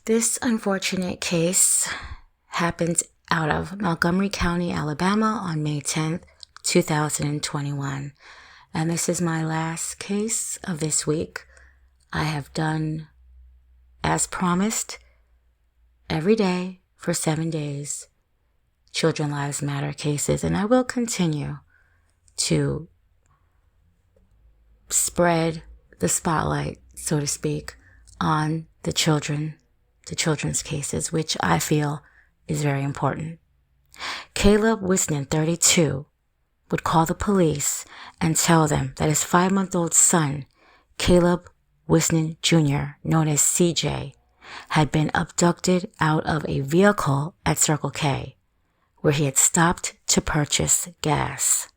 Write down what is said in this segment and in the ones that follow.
This unfortunate case happened out of Montgomery County, Alabama on May 10th, 2021. And this is my last case of this week. I have done, as promised, every day for 7 days, Children Lives Matter cases, and I will continue to spread the spotlight, so to speak, on the children's cases, which I feel is very important. Caleb Whisnand, 32, would call the police and tell them that his 5-month-old son, Caleb Whisnand Jr., known as CJ, had been abducted out of a vehicle at Circle K, where he had stopped to purchase gas.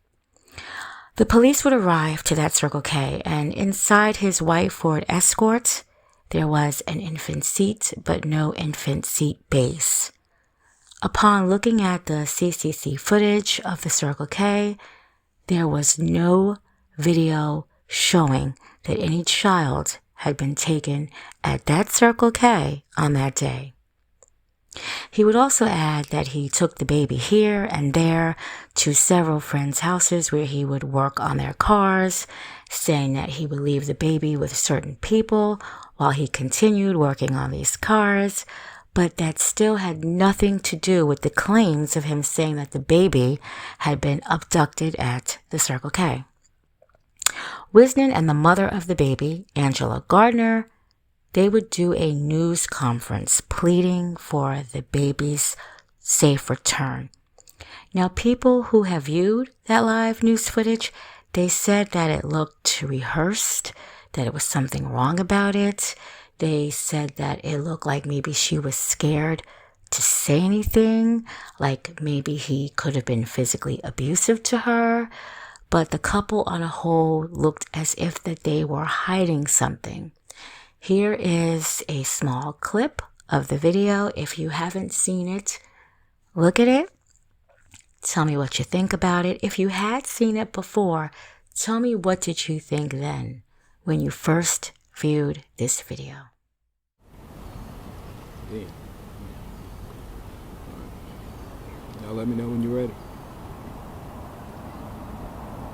The police would arrive to that Circle K, and inside his white Ford Escort, there was an infant seat, but no infant seat base. Upon looking at the CCTV footage of the Circle K, there was no video showing that any child had been taken at that Circle K on that day. He would also add that he took the baby here and there to several friends' houses where he would work on their cars, saying that he would leave the baby with certain people while he continued working on these cars, but that still had nothing to do with the claims of him saying that the baby had been abducted at the Circle K. Whisnand and the mother of the baby, Angela Gardner, they would do a news conference pleading for the baby's safe return. Now, people who have viewed that live news footage, they said that it looked rehearsed, that it was something wrong about it. They said that it looked like maybe she was scared to say anything, like maybe he could have been physically abusive to her. But the couple on a whole looked as if that they were hiding something. Here is a small clip of the video. If you haven't seen it, look at it. Tell me what you think about it. If you had seen it before, tell me what did you think then when you first viewed this video. Yeah. Now let me know when you're ready.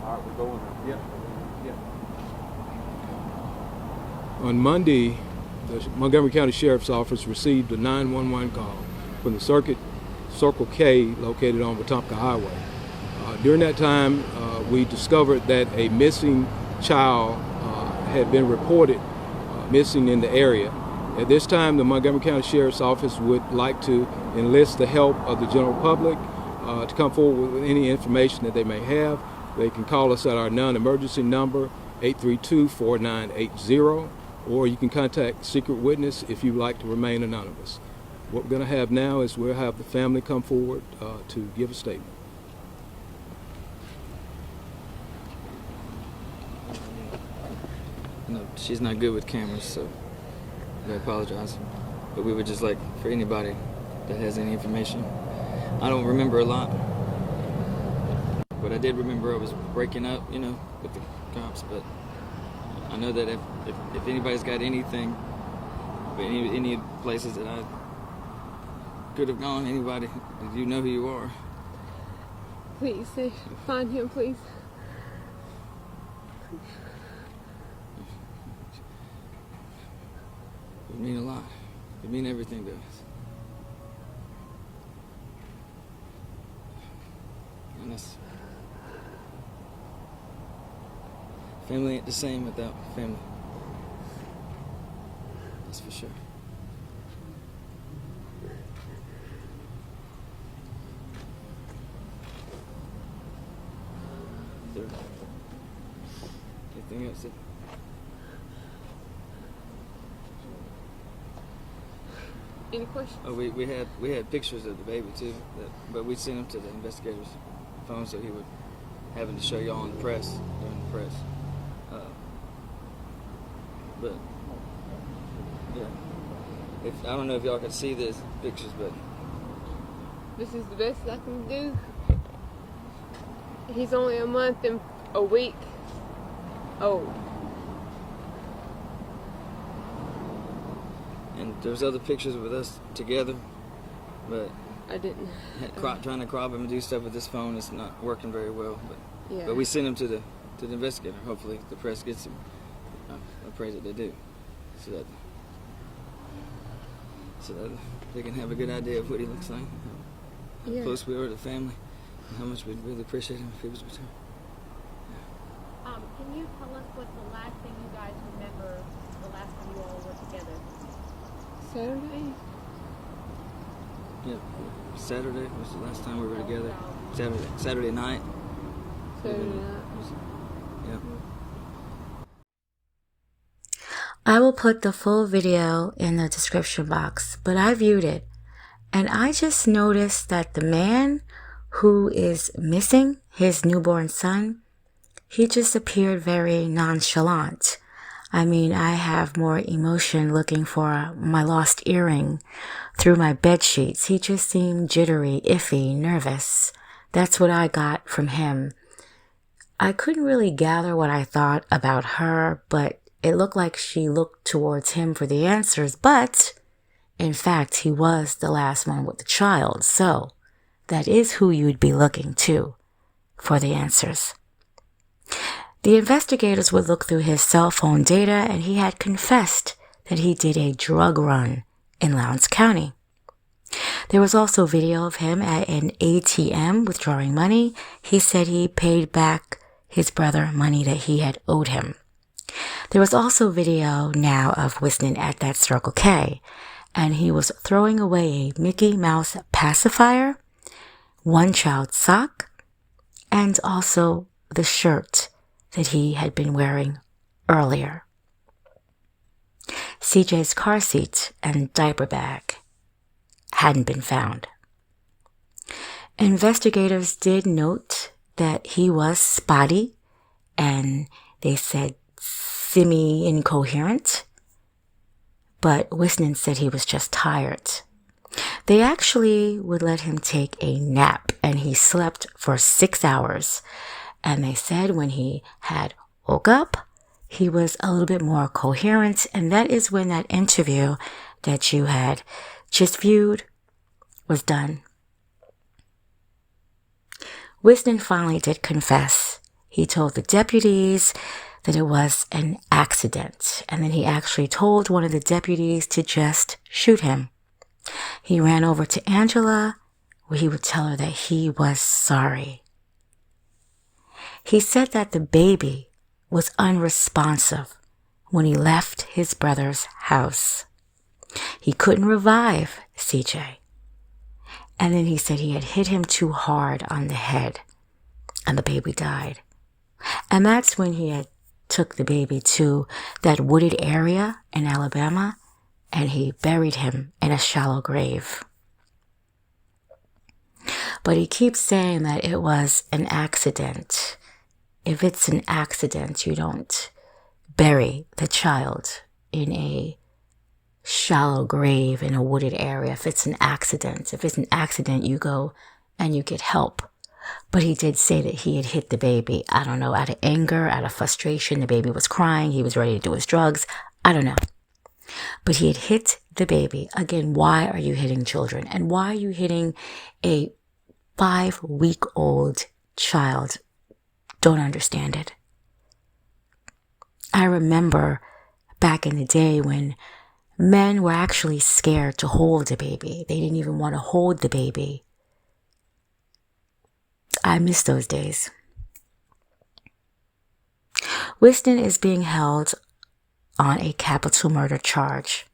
All right, we're going. Yeah. On Monday, the Montgomery County Sheriff's Office received a 911 call from the Circle K located on Wetumpka Highway. During that time, we discovered that a missing child had been reported missing in the area. At this time, the Montgomery County Sheriff's Office would like to enlist the help of the general public to come forward with any information that they may have. They can call us at our non-emergency number, 832-4980, or you can contact Secret Witness if you'd like to remain anonymous. What we're going to have now is we'll have the family come forward to give a statement. No, she's not good with cameras, so I apologize. But we would just like for anybody that has any information. I don't remember a lot, but I did remember I was breaking up, with the cops. But I know that if anybody's got anything, any places that I could have gone, anybody, you know who you are. Please, find him, please. It would mean a lot. It would mean everything to us. And that's... family ain't the same without family. That's for sure. Anything else? Any questions? Oh, we had pictures of the baby too, but we sent them to the investigator's phone so he would have it to show y'all in the press during the press. But yeah, I don't know if y'all can see these pictures, but this is the best I can do. He's only a month and a week old. And there's other pictures with us together, but I didn't. trying to crop him and do stuff with this phone is not working very well. Yeah. But we sent him to the investigator. Hopefully the press gets him. I pray that they do, so that they can have a good idea of what he looks like, how close we are to the family, and how much we'd really appreciate him if he was returned. Can you tell us what's the last thing you guys remember, the last time you all were together? Saturday? Yeah, Saturday was the last time we were together. Saturday night. Saturday night. Yeah. I will put the full video in the description box, but I viewed it and I just noticed that the man who is missing his newborn son, he just appeared very nonchalant. I mean, I have more emotion looking for my lost earring through my bed sheets. He just seemed jittery, iffy, nervous. That's what I got from him. I couldn't really gather what I thought about her, but it looked like she looked towards him for the answers. But, in fact, he was the last one with the child. So, that is who you'd be looking to for the answers. The investigators would look through his cell phone data, and he had confessed that he did a drug run in Lowndes County. There was also video of him at an ATM withdrawing money. He said he paid back his brother money that he had owed him. There was also video now of Whisnand at that Circle K, and he was throwing away a Mickey Mouse pacifier, one child's sock, and also the shirt that he had been wearing earlier. CJ's car seat and diaper bag hadn't been found. Investigators did note that he was spotty, and they said semi-incoherent, but Whisnand said he was just tired. They actually would let him take a nap, and he slept for 6 hours. And they said when he had woke up, he was a little bit more coherent, and that is when that interview that you had just viewed was done. Whisnand finally did confess. He told the deputies that it was an accident, and then he actually told one of the deputies to just shoot him. He ran over to Angela, where he would tell her that he was sorry. He said that the baby was unresponsive when he left his brother's house. He couldn't revive CJ. And then he said he had hit him too hard on the head, and the baby died. And that's when he had took the baby to that wooded area in Alabama, and he buried him in a shallow grave. But he keeps saying that it was an accident. If it's an accident, you don't bury the child in a shallow grave in a wooded area. If it's an accident, you go and you get help. But he did say that he had hit the baby. I don't know, out of anger, out of frustration. The baby was crying. He was ready to do his drugs. I don't know. But he had hit the baby. Again, why are you hitting children? And why are you hitting a 5-week-old child? Don't understand it. I remember back in the day when men were actually scared to hold a baby. They didn't even want to hold the baby. I miss those days. Whisnand is being held on a capital murder charge.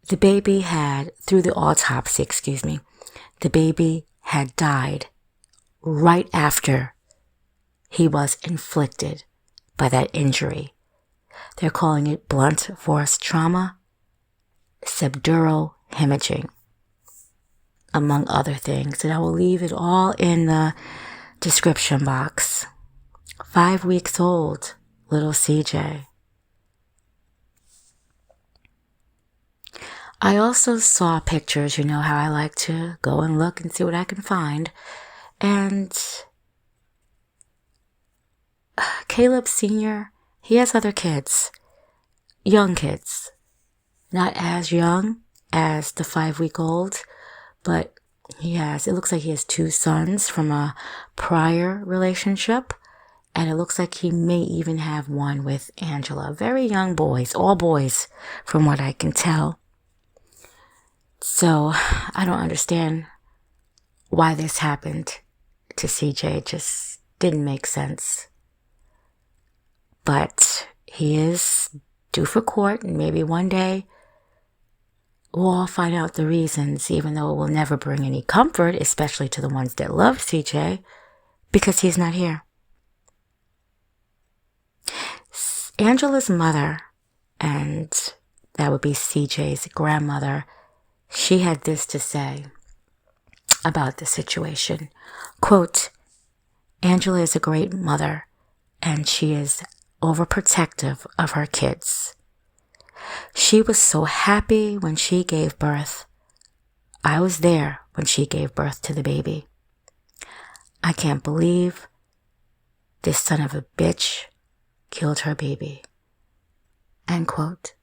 The baby had, through the autopsy, the baby had died right after he was inflicted by that injury. They're calling it blunt force trauma, subdural hemorrhaging, among other things. And I will leave it all in the description box. 5 weeks old, little CJ. I also saw pictures, you know how I like to go and look and see what I can find. And Caleb Sr., he has other kids. young kids. Not as young as the 5-week-old, but it looks like he has 2 sons from a prior relationship. And it looks like he may even have one with Angela. Very young boys, all boys, from what I can tell. So I don't understand why this happened to CJ. It just didn't make sense. But he is due for court, and maybe one day we'll all find out the reasons, even though it will never bring any comfort, especially to the ones that love CJ, because he's not here. Angela's mother, and that would be CJ's grandmother, she had this to say about the situation. Quote, Angela is a great mother, and she is overprotective of her kids. She was so happy when she gave birth. I was there when she gave birth to the baby. I can't believe this son of a bitch killed her baby. End quote.